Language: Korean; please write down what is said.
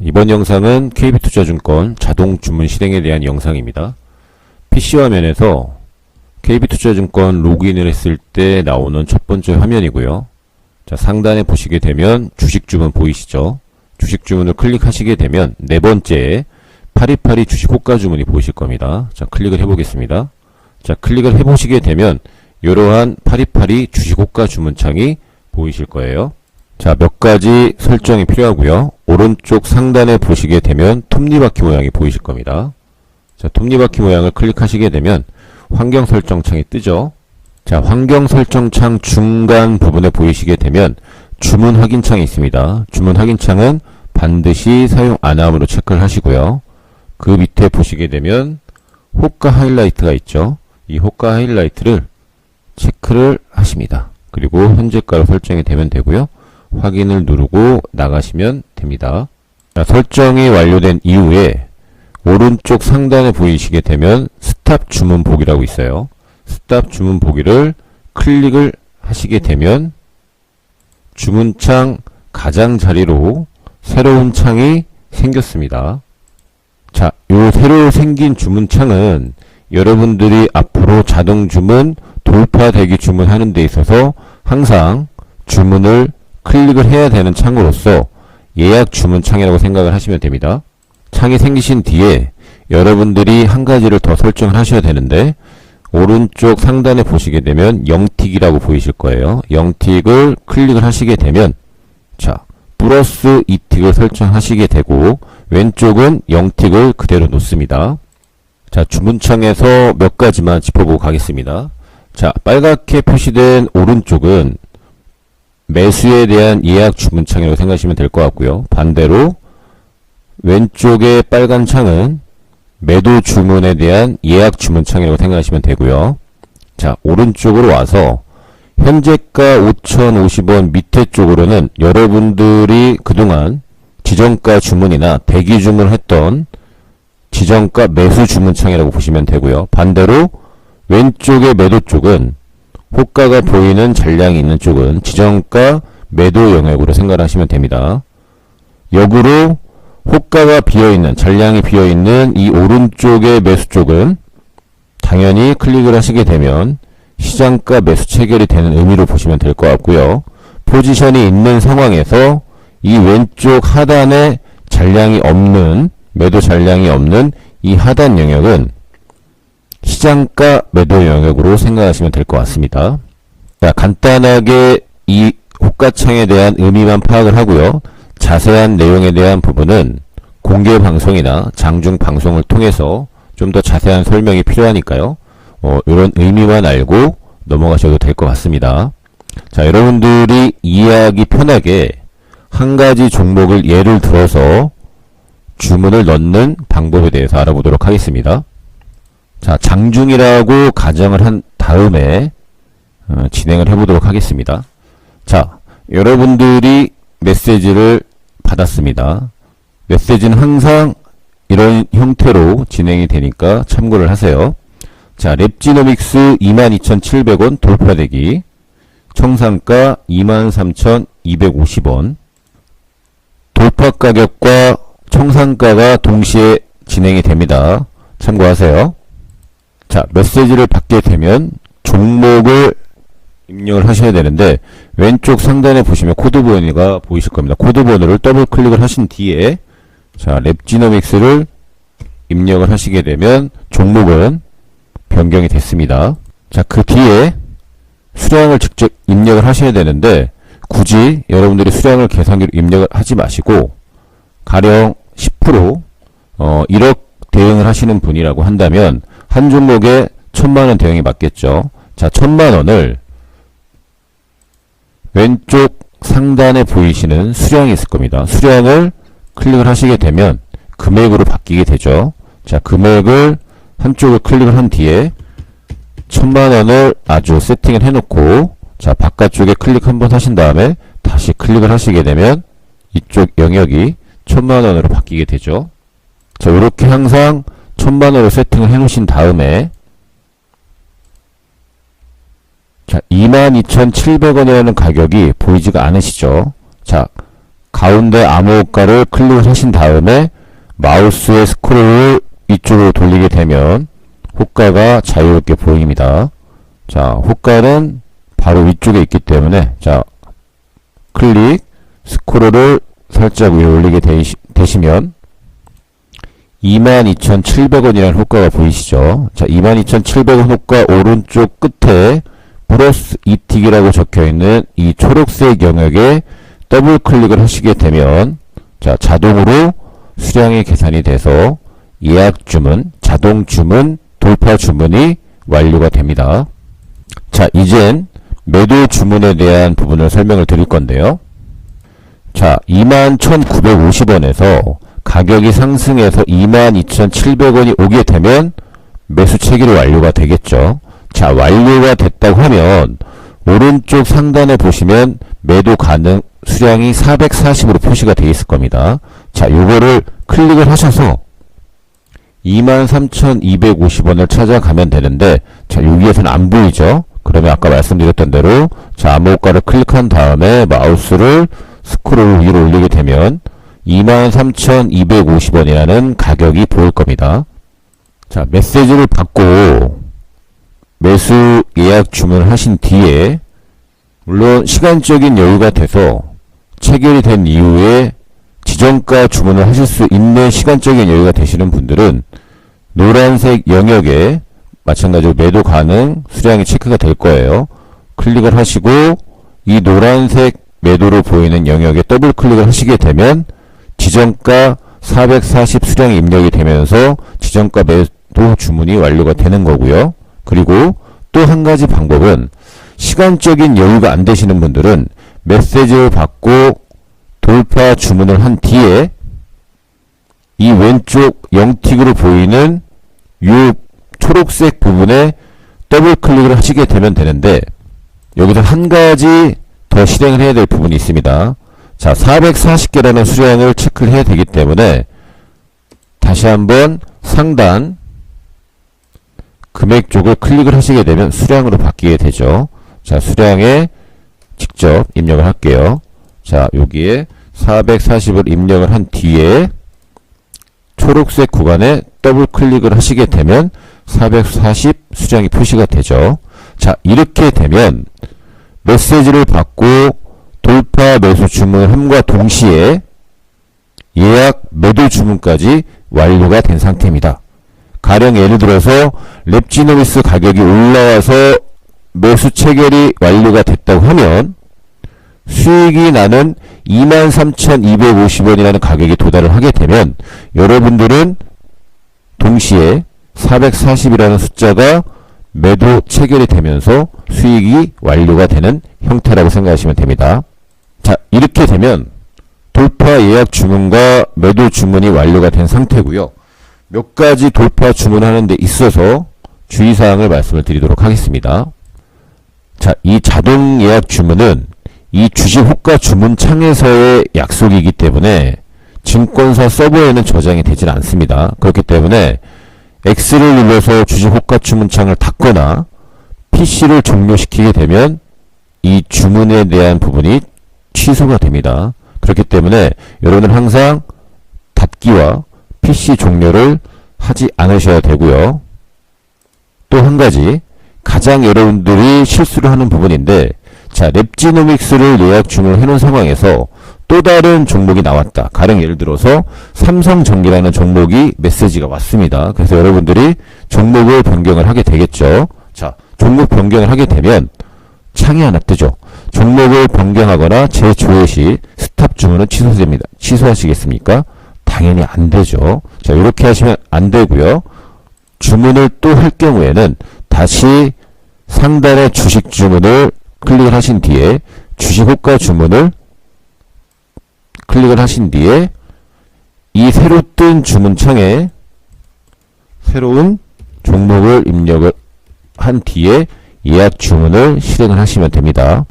이번 영상은 KB투자증권 자동 주문 실행에 대한 영상입니다. PC 화면에서 KB투자증권 로그인을 했을 때 나오는 첫 번째 화면이고요. 자, 상단에 보시게 되면 주식 주문 보이시죠? 주식 주문을 클릭하시게 되면 네 번째에 파리파리 주식 호가 주문이 보이실 겁니다. 자, 클릭을 해보겠습니다. 자, 클릭을 해보시게 되면 이러한 파리파리 주식 호가 주문창이 보이실 거예요. 자, 몇 가지 설정이 필요하고요. 오른쪽 상단에 보시게 되면 톱니바퀴 모양이 보이실 겁니다. 자, 톱니바퀴 모양을 클릭하시게 되면 환경 설정 창이 뜨죠. 자, 환경 설정 창 중간 부분에 보이시게 되면 주문 확인 창이 있습니다. 주문 확인 창은 반드시 사용 안 함으로 체크를 하시고요. 그 밑에 보시게 되면 호가 하이라이트가 있죠. 이 호가 하이라이트를 체크를 하십니다. 그리고 현재가로 설정이 되면 되고요. 확인을 누르고 나가시면 됩니다. 자, 설정이 완료된 이후에 오른쪽 상단에 보이시게 되면 스탑 주문 보기라고 있어요. 스탑 주문 보기를 클릭을 하시게 되면 주문창 가장자리로 새로운 창이 생겼습니다. 자, 요 새로 생긴 주문창은 여러분들이 앞으로 자동 주문, 돌파 대기 주문하는 데 있어서 항상 주문을 클릭을 해야 되는 창으로서 예약 주문 창이라고 생각을 하시면 됩니다. 창이 생기신 뒤에 여러분들이 한 가지를 더 설정을 하셔야 되는데 오른쪽 상단에 보시게 되면 영틱이라고 보이실 거예요. 영틱을 클릭을 하시게 되면 자, 플러스 2틱을 설정하시게 되고 왼쪽은 영틱을 그대로 놓습니다. 자, 주문창에서 몇 가지만 짚어보고 가겠습니다. 자, 빨갛게 표시된 오른쪽은 매수에 대한 예약 주문창이라고 생각하시면 될 것 같고요. 반대로 왼쪽의 빨간 창은 매도 주문에 대한 예약 주문창이라고 생각하시면 되고요. 자, 오른쪽으로 와서 현재가 5,050원 밑에 쪽으로는 여러분들이 그동안 지정가 주문이나 대기 주문을 했던 지정가 매수 주문창이라고 보시면 되고요. 반대로 왼쪽의 매도 쪽은 호가가 보이는 잔량이 있는 쪽은 지정가 매도 영역으로 생각하시면 됩니다. 역으로 호가가 비어있는, 잔량이 비어있는 이 오른쪽의 매수 쪽은 당연히 클릭을 하시게 되면 시장가 매수 체결이 되는 의미로 보시면 될 것 같고요. 포지션이 있는 상황에서 이 왼쪽 하단에 잔량이 없는, 매도 잔량이 없는 이 하단 영역은 시장가 매도 영역으로 생각하시면 될 것 같습니다. 자, 간단하게 이 호가창에 대한 의미만 파악을 하고요. 자세한 내용에 대한 부분은 공개 방송이나 장중 방송을 통해서 좀 더 자세한 설명이 필요하니까요. 이런 의미만 알고 넘어가셔도 될 것 같습니다. 자, 여러분들이 이해하기 편하게 한 가지 종목을 예를 들어서 주문을 넣는 방법에 대해서 알아보도록 하겠습니다. 자, 장중이라고 가정을 한 다음에 진행을 해보도록 하겠습니다. 자, 여러분들이 메시지를 받았습니다. 메시지는 항상 이런 형태로 진행이 되니까 참고를 하세요. 자, 랩지노믹스 22,700원 돌파되기, 청산가 23,250원, 돌파 가격과 청산가가 동시에 진행이 됩니다. 참고하세요. 자, 메시지를 받게 되면 종목을 입력을 하셔야 되는데 왼쪽 상단에 보시면 코드 번호가 보이실 겁니다. 코드 번호를 더블 클릭을 하신 뒤에 자, 랩지노믹스를 입력을 하시게 되면 종목은 변경이 됐습니다. 자, 그 뒤에 수량을 직접 입력을 하셔야 되는데 굳이 여러분들이 수량을 계산기로 입력을 하지 마시고 가령 10% 1억 대응을 하시는 분이라고 한다면 한 종목에 1,000만원 대응이 맞겠죠. 자, 1,000만원을 왼쪽 상단에 보이시는 수량이 있을 겁니다. 수량을 클릭을 하시게 되면 금액으로 바뀌게 되죠. 자, 금액을 한쪽을 클릭을 한 뒤에 1,000만원을 아주 세팅을 해놓고 자, 바깥쪽에 클릭 한번 하신 다음에 다시 클릭을 하시게 되면 이쪽 영역이 1,000만원으로 바뀌게 되죠. 자, 이렇게 항상 1,000만원으로 세팅을 해 놓으신 다음에 자, 22,700원이라는 가격이 보이지가 않으시죠? 자, 가운데 암호가를 클릭을 하신 다음에 마우스의 스크롤을 위쪽으로 돌리게 되면 호가가 자유롭게 보입니다. 자, 호가는 바로 위쪽에 있기 때문에 자, 클릭, 스크롤을 살짝 위로 올리게 되시면 22,700원이라는 호가가 보이시죠? 자, 22,700원 호가 오른쪽 끝에 플러스 이틱이라고 적혀있는 이 초록색 영역에 더블 클릭을 하시게 되면 자, 자동으로 수량이 계산이 돼서 예약 주문, 자동 주문, 돌파 주문이 완료가 됩니다. 자, 이젠 매도 주문에 대한 부분을 설명을 드릴 건데요. 자, 21,950원에서 가격이 상승해서 22,700원이 오게 되면 매수 체결이 완료가 되겠죠. 자, 완료가 됐다고 하면 오른쪽 상단에 보시면 매도 가능 수량이 440으로 표시가 되어 있을 겁니다. 자, 요거를 클릭을 하셔서 23,250원을 찾아가면 되는데 자, 여기에서는 안 보이죠? 그러면 아까 말씀드렸던 대로 자, 암호가를 클릭한 다음에 마우스를 스크롤 위로 올리게 되면 23,250원이라는 가격이 보일 겁니다. 자, 메시지를 받고 매수 예약 주문을 하신 뒤에 물론 시간적인 여유가 돼서 체결이 된 이후에 지정가 주문을 하실 수 있는 시간적인 여유가 되시는 분들은 노란색 영역에 마찬가지로 매도 가능 수량이 체크가 될 거예요. 클릭을 하시고 이 노란색 매도로 보이는 영역에 더블 클릭을 하시게 되면 지정가 440 수량이 입력이 되면서 지정가 매도 주문이 완료가 되는 거고요. 그리고 또 한 가지 방법은 시간적인 여유가 안 되시는 분들은 메시지를 받고 돌파 주문을 한 뒤에 이 왼쪽 0틱으로 보이는 이 초록색 부분에 더블 클릭을 하시게 되면 되는데 여기서 한 가지 더 실행을 해야 될 부분이 있습니다. 자, 440개라는 수량을 체크를 해야 되기 때문에 다시 한번 상단 금액 쪽을 클릭을 하시게 되면 수량으로 바뀌게 되죠. 자, 수량에 직접 입력을 할게요. 자, 여기에 440을 입력을 한 뒤에 초록색 구간에 더블 클릭을 하시게 되면 440 수량이 표시가 되죠. 자, 이렇게 되면 메시지를 받고 돌파 매수 주문을 함과 동시에 예약 매도 주문까지 완료가 된 상태입니다. 가령 예를 들어서 랩지노미스 가격이 올라와서 매수 체결이 완료가 됐다고 하면 수익이 나는 23,250원이라는 가격에 도달을 하게 되면 여러분들은 동시에 440이라는 숫자가 매도 체결이 되면서 수익이 완료가 되는 형태라고 생각하시면 됩니다. 자, 이렇게 되면 돌파 예약 주문과 매도 주문이 완료가 된 상태고요. 몇 가지 돌파 주문하는 데 있어서 주의사항을 말씀을 드리도록 하겠습니다. 자, 이 자동 예약 주문은 이 주식 호가 주문 창에서의 약속이기 때문에 증권사 서버에는 저장이 되질 않습니다. 그렇기 때문에 X를 눌러서 주식 호가 주문 창을 닫거나 PC를 종료시키게 되면 이 주문에 대한 부분이 취소가 됩니다. 그렇기 때문에 여러분은 항상 닫기와 PC 종료를 하지 않으셔야 되고요. 또 한 가지 가장 여러분들이 실수를 하는 부분인데 자, 랩지노믹스를 예약 주문을 해놓은 상황에서 또 다른 종목이 나왔다. 가령 예를 들어서 삼성전기라는 종목이 메시지가 왔습니다. 그래서 여러분들이 종목을 변경을 하게 되겠죠. 자, 종목 변경을 하게 되면 창이 하나 뜨죠. 종목을 변경하거나 재조회 시 스탑 주문은 취소됩니다. 취소하시겠습니까? 당연히 안 되죠. 자, 이렇게 하시면 안 되고요. 주문을 또 할 경우에는 다시 상단의 주식 주문을 클릭을 하신 뒤에 주식 호가 주문을 클릭을 하신 뒤에 이 새로 뜬 주문창에 새로운 종목을 입력을 한 뒤에 예약 주문을 실행을 하시면 됩니다.